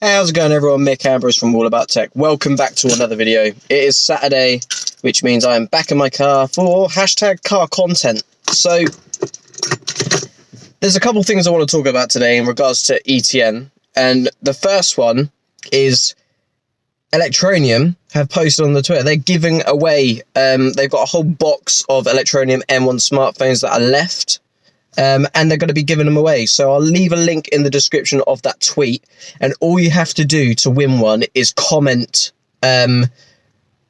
Hey, how's it going everyone? Mick Ambrose from All About Tech. Welcome back to another video. It is Saturday, which means I am back in my car for hashtag car content. So, there's a couple things I want to talk about today in regards to ETN. And the first one is Electroneum have posted on the Twitter. They're giving away, they've got a whole box of Electroneum M1 smartphones that are left. And they're going to be giving them away. So I'll leave a link in the description of that tweet. And all you have to do to win one is comment,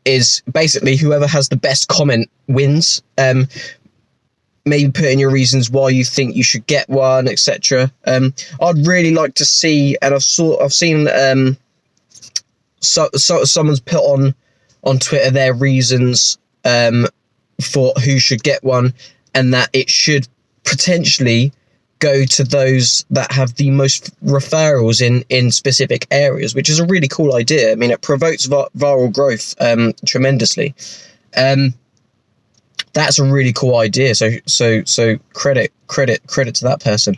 is basically whoever has the best comment wins. Maybe put in your reasons why you think you should get one, etc. I'd really like to see, and I've seen someone's put on Twitter their reasons for who should get one, and that it should potentially go to those that have the most referrals in specific areas, which is a really cool idea. I mean, it provokes viral growth tremendously. That's a really cool idea. So credit to that person.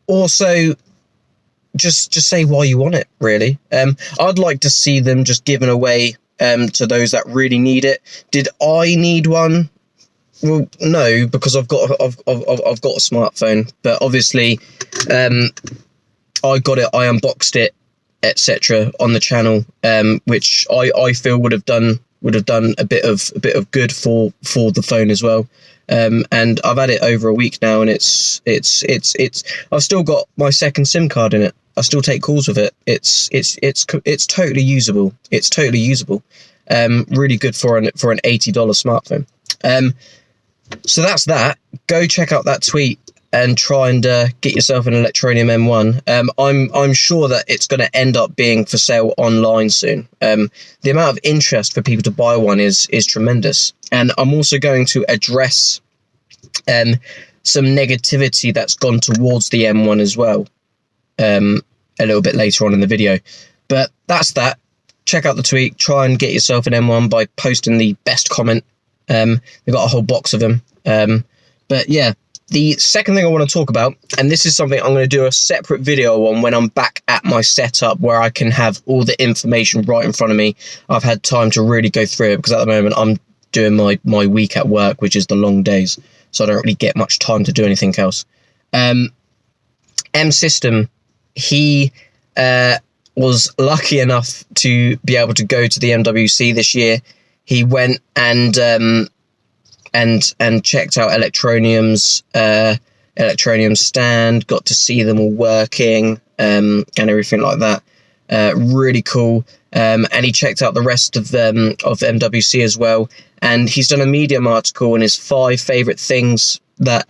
Also, just say why you want it. Really, I'd like to see them just given away to those that really need it. Did I need one? Well, no, because I've got a smartphone, but obviously, I got it, I unboxed it, etc. on the channel, which I feel would have done a bit of good for the phone as well. And I've had it over a week now, and it's I've still got my second SIM card in it. I still take calls with it. It's totally usable. It's totally usable. Really good for an $80 smartphone. So that's that. Go check out that tweet and try and get yourself an Electroneum M1. I'm sure that it's going to end up being for sale online soon. The amount of interest for people to buy one is tremendous. And I'm also going to address some negativity that's gone towards the M1 as well a little bit later on in the video. But that's that. Check out the tweet. Try and get yourself an M1 by posting the best comment. They've got a whole box of them. But yeah, the second thing I want to talk about, and this is something I'm going to do a separate video on when I'm back at my setup, where I can have all the information right in front of me. I've had time to really go through it, because at the moment I'm doing my week at work, which is the long days, so I don't really get much time to do anything else. M System, he was lucky enough to be able to go to the MWC this year. He went and checked out Electroneums, Electroneum stand, got to see them all working, and everything like that. Really cool. And he checked out the rest of MWC as well. And he's done a Medium article on his 5 favorite things that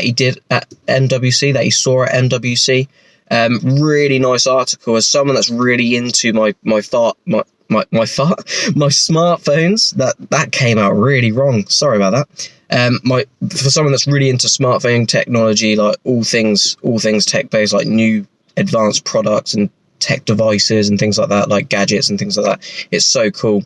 he did at MWC, that he saw at MWC. Really nice article. As someone that's really into my smartphones, that came out really wrong, sorry about that. For someone that's really into smartphone technology, like all things tech based, like new advanced products and tech devices and things like that, like gadgets and things like that, it's so cool.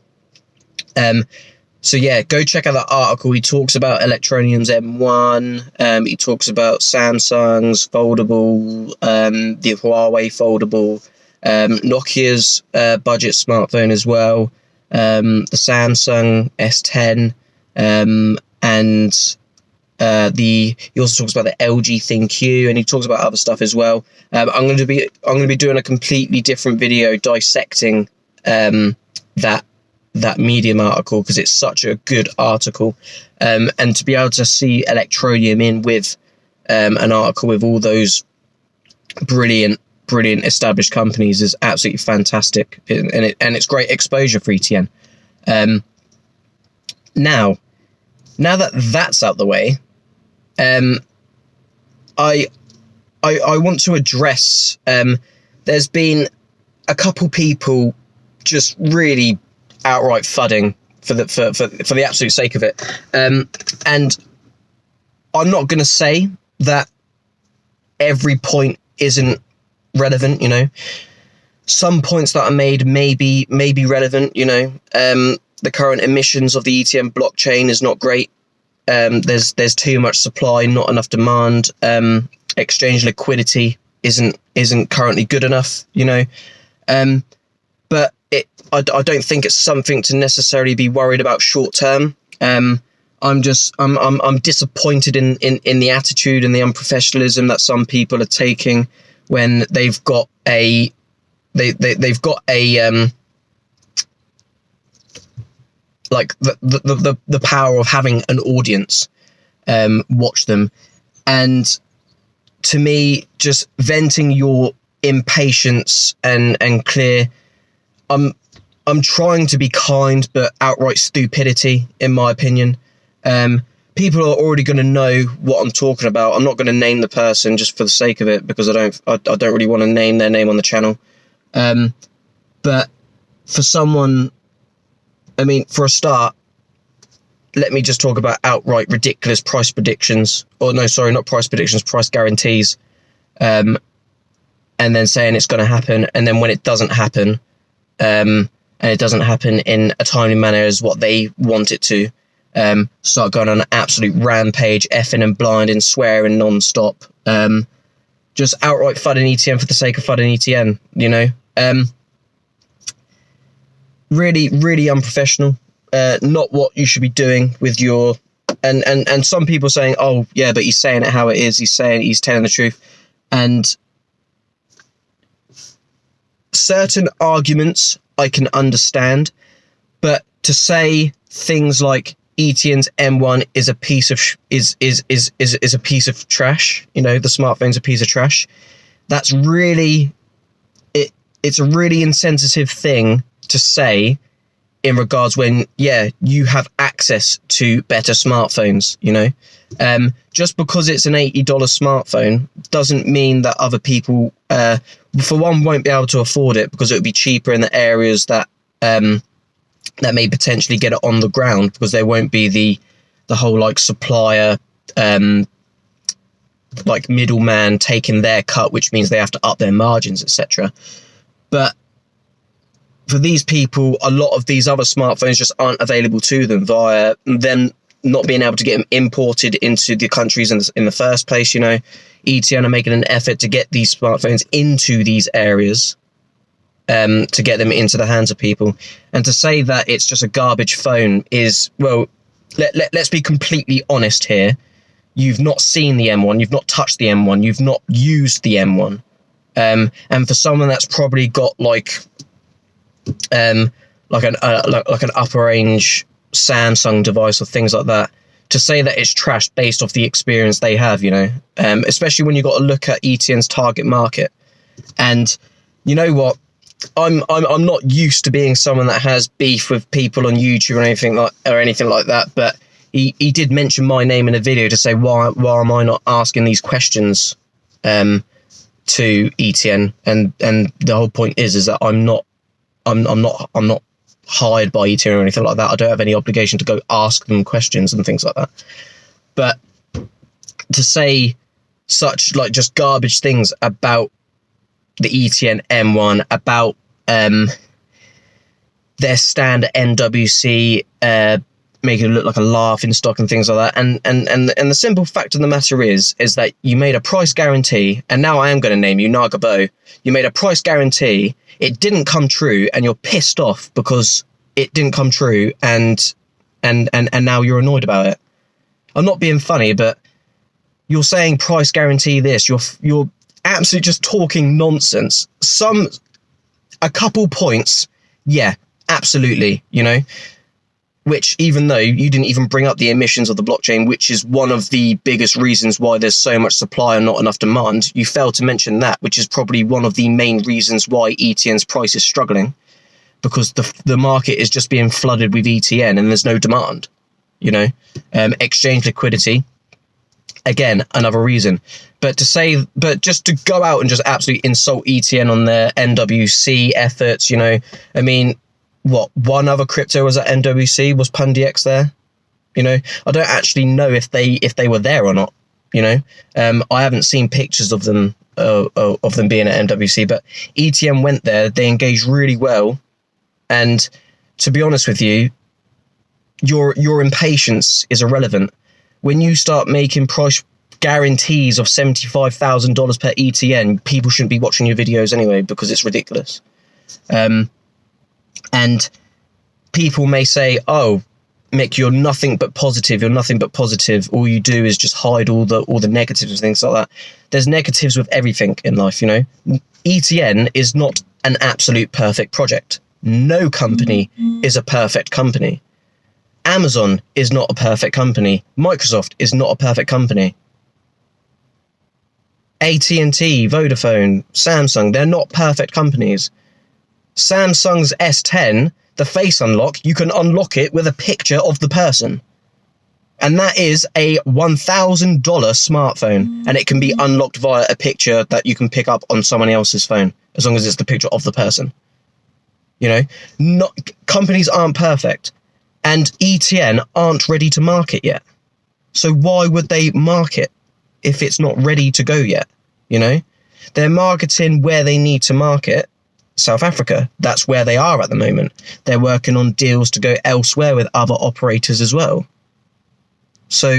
So yeah, go check out that article. He talks about Electroneum's M1, he talks about Samsung's foldable, the Huawei foldable, Nokia's budget smartphone as well, the Samsung S10, and he also talks about the LG ThinQ, and he talks about other stuff as well. I'm going to be doing a completely different video dissecting that Medium article, because it's such a good article, and to be able to see Electroneum in with an article with all those brilliant established companies is absolutely fantastic, and it's great exposure for ETN. Now that that's out the way, I want to address, there's been a couple people just really outright fudding for the absolute sake of it, and I'm not going to say that every point isn't relevant. You know, some points that are made may be relevant. You know, the current emissions of the ETN blockchain is not great. There's too much supply, not enough demand. Exchange liquidity isn't currently good enough, but I don't think it's something to necessarily be worried about short term. I'm disappointed in the attitude and the unprofessionalism that some people are taking when they've got like the power of having an audience watch them. And to me, just venting your impatience and clear, I'm trying to be kind, but outright stupidity, in my opinion. People are already going to know what I'm talking about. I'm not going to name the person just for the sake of it, because I don't really want to name their name on the channel. But for someone, I mean, for a start, let me just talk about outright ridiculous price predictions. Or no, sorry, not price predictions, price guarantees. And then saying it's going to happen, and then when it doesn't happen, and it doesn't happen in a timely manner as what they want it to, start going on an absolute rampage, effing and blinding, swearing non-stop, just outright fudding ETN for the sake of fudding ETN, really, really unprofessional. Not what you should be doing with your, and some people saying, oh yeah, but he's saying it how it is, he's telling the truth. And certain arguments I can understand, but to say things like ETN's M1 is a piece of is a piece of trash, the smartphone's a piece of trash, that's really it's a really insensitive thing to say in regards when, yeah, you have access to better smartphones, just because it's an $80 smartphone doesn't mean that other people, for one, won't be able to afford it, because it would be cheaper in the areas that that may potentially get it on the ground, because there won't be the whole like supplier, like middleman taking their cut, which means they have to up their margins, etc. But for these people, a lot of these other smartphones just aren't available to them via them not being able to get them imported into the countries in the first place. ETN are making an effort to get these smartphones into these areas, to get them into the hands of people. And to say that it's just a garbage phone is, well, let's be completely honest here. You've not seen the M1, you've not touched the M1, you've not used the M1. And for someone that's probably got like an upper range Samsung device or things like that, to say that it's trash based off the experience they have, especially when you've got to look at ETN's target market. And you know what? I'm not used to being someone that has beef with people on YouTube or anything like that, but he did mention my name in a video to say why am I not asking these questions to ETN, and the whole point is that I'm not hired by ETN or anything like that. I don't have any obligation to go ask them questions and things like that. But to say such like just garbage things about the ETN M1, about their stand at NWC, making it look like a laughing stock and things like that, and the simple fact of the matter is that you made a price guarantee, and now I am going to name you, Nagabo. You made a price guarantee, it didn't come true, and you're pissed off because it didn't come true, and now you're annoyed about it. I'm not being funny, but you're saying price guarantee this, you're absolutely just talking nonsense. A couple points, yeah, absolutely, which, even though you didn't even bring up the emissions of the blockchain, which is one of the biggest reasons why there's so much supply and not enough demand, you failed to mention that, which is probably one of the main reasons why ETN's price is struggling, because the market is just being flooded with ETN and there's no demand, exchange liquidity, again, another reason. But just to go out and just absolutely insult ETN on their NWC efforts, I mean, what, one other crypto was at NWC? Was PundyX there? I don't actually know if they were there or not. I haven't seen pictures of them being at NWC, but ETN went there. They engaged really well, and to be honest with you, your impatience is irrelevant. When you start making price guarantees of $75,000 per ETN, people shouldn't be watching your videos anyway, because it's ridiculous. And people may say, oh, Mick, you're nothing but positive. You're nothing but positive. All you do is just hide all the negatives and things like that. There's negatives with everything in life, you know. ETN is not an absolute perfect project. No company is a perfect company. Amazon is not a perfect company. Microsoft is not a perfect company. AT&T, Vodafone, Samsung, they're not perfect companies. Samsung's S10, the face unlock, you can unlock it with a picture of the person. And that is a $1,000 smartphone. And it can be unlocked via a picture that you can pick up on someone else's phone, as long as it's the picture of the person. You know, companies aren't perfect. And ETN aren't ready to market yet. So why would they market if it's not ready to go yet? You know, they're marketing where they need to market. South Africa, that's where they are at the moment. They're working on deals to go elsewhere with other operators as well. So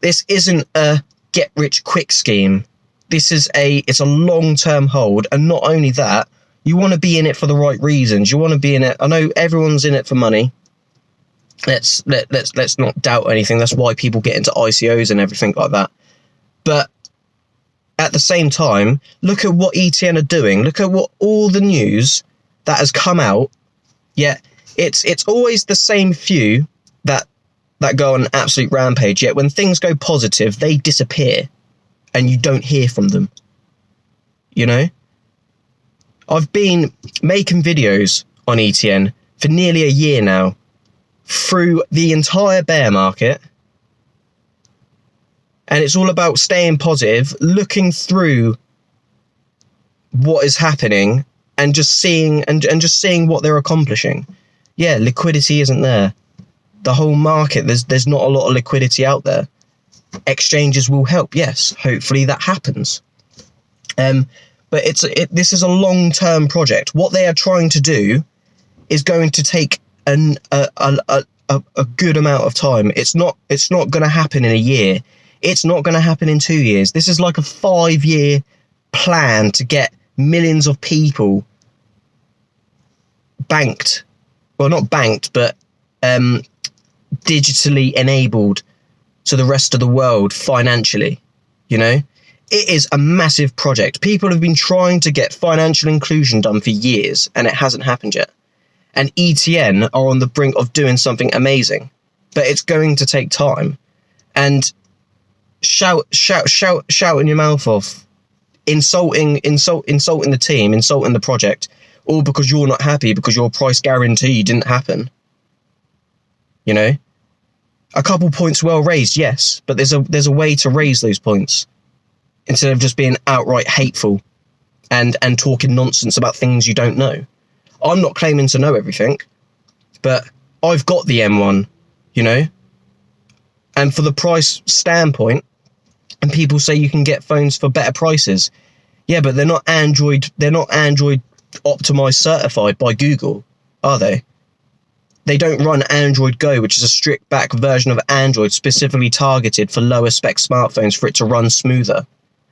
this isn't a get rich quick scheme. This is it's a long-term hold. And not only that, you want to be in it for the right reasons. You want to be in it. I know everyone's in it for money. Let's not doubt anything. That's why people get into ICOs and everything like that. But at the same time, look at what ETN are doing. Look at what all the news that has come out. Yet it's always the same few that go on an absolute rampage. Yet when things go positive, they disappear, and you don't hear from them. You know, I've been making videos on ETN for nearly a year now, through the entire bear market. And it's all about staying positive, looking through what is happening, and just seeing what they're accomplishing. Yeah, liquidity isn't there. The whole market, there's not a lot of liquidity out there. Exchanges will help, yes. Hopefully that happens. But this is a long-term project. What they are trying to do is going to take a good amount of time. It's not going to happen in a year. It's not going to happen in 2 years. This is like a 5-year plan to get millions of people banked. Well, not banked, but digitally enabled to the rest of the world financially. You know, it is a massive project. People have been trying to get financial inclusion done for years, and it hasn't happened yet. And ETN are on the brink of doing something amazing, but it's going to take time. And shouting your mouth off, insulting the team, insulting the project, all because you're not happy because your price guarantee didn't happen. You know, a couple points well raised, yes, but there's a way to raise those points instead of just being outright hateful and talking nonsense about things you don't know. I'm not claiming to know everything, but I've got the M1, you know, and for the price standpoint, and people say you can get phones for better prices. Yeah, but they're not Android optimized certified by Google, are they? They don't run Android Go, which is a strict back version of Android specifically targeted for lower spec smartphones for it to run smoother,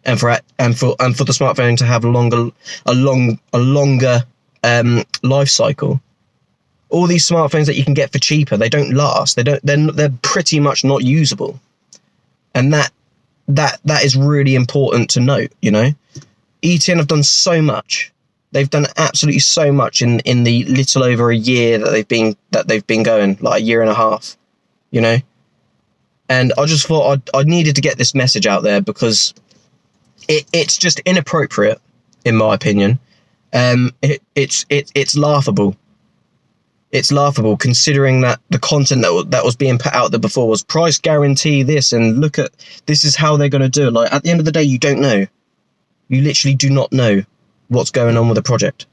and for the smartphone to have a longer life cycle. All these smartphones that you can get for cheaper, they don't last. They're pretty much not usable, and that is really important to note. You know, ETN have done so much. They've done absolutely so much in the little over a year that they've been going, like a year and a half. You know, and I just thought I needed to get this message out there because it's just inappropriate, in my opinion. It's laughable. It's laughable considering that the content that was being put out there before was price guarantee this, and look at this is how they're going to do it. Like, at the end of the day, you don't know. You literally do not know what's going on with the project.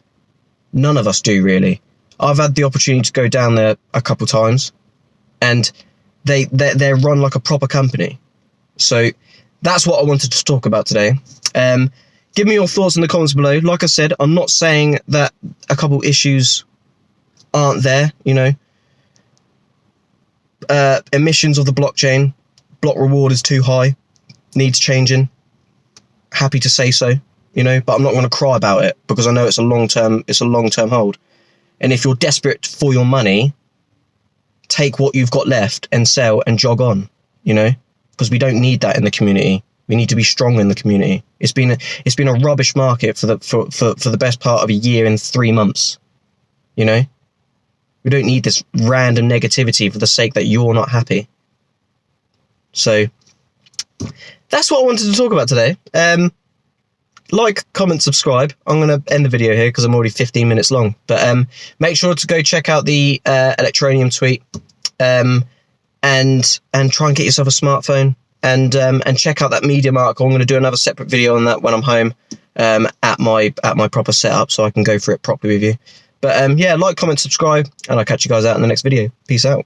None of us do, really. I've had the opportunity to go down there a couple times, and they're run like a proper company. So that's what I wanted to talk about today. Give me your thoughts in the comments below. Like I said, I'm not saying that a couple issues aren't there, you know. Emissions of the blockchain, block reward is too high, needs changing, happy to say so, you know, but I'm not going to cry about it because I know it's a long-term hold. And if you're desperate for your money, take what you've got left and sell and jog on, you know, because we don't need that in the community. We need to be strong in the community. It's been a rubbish market for the best part of a year and 3 months, you know. We don't need this random negativity for the sake that you're not happy. So that's what I wanted to talk about today. Like, comment, subscribe. I'm going to end the video here because I'm already 15 minutes long. But make sure to go check out the Electroneum tweet and try and get yourself a smartphone and check out that Medium article. I'm going to do another separate video on that when I'm home at my proper setup so I can go through it properly with you. But yeah, like, comment, subscribe, and I'll catch you guys out in the next video. Peace out.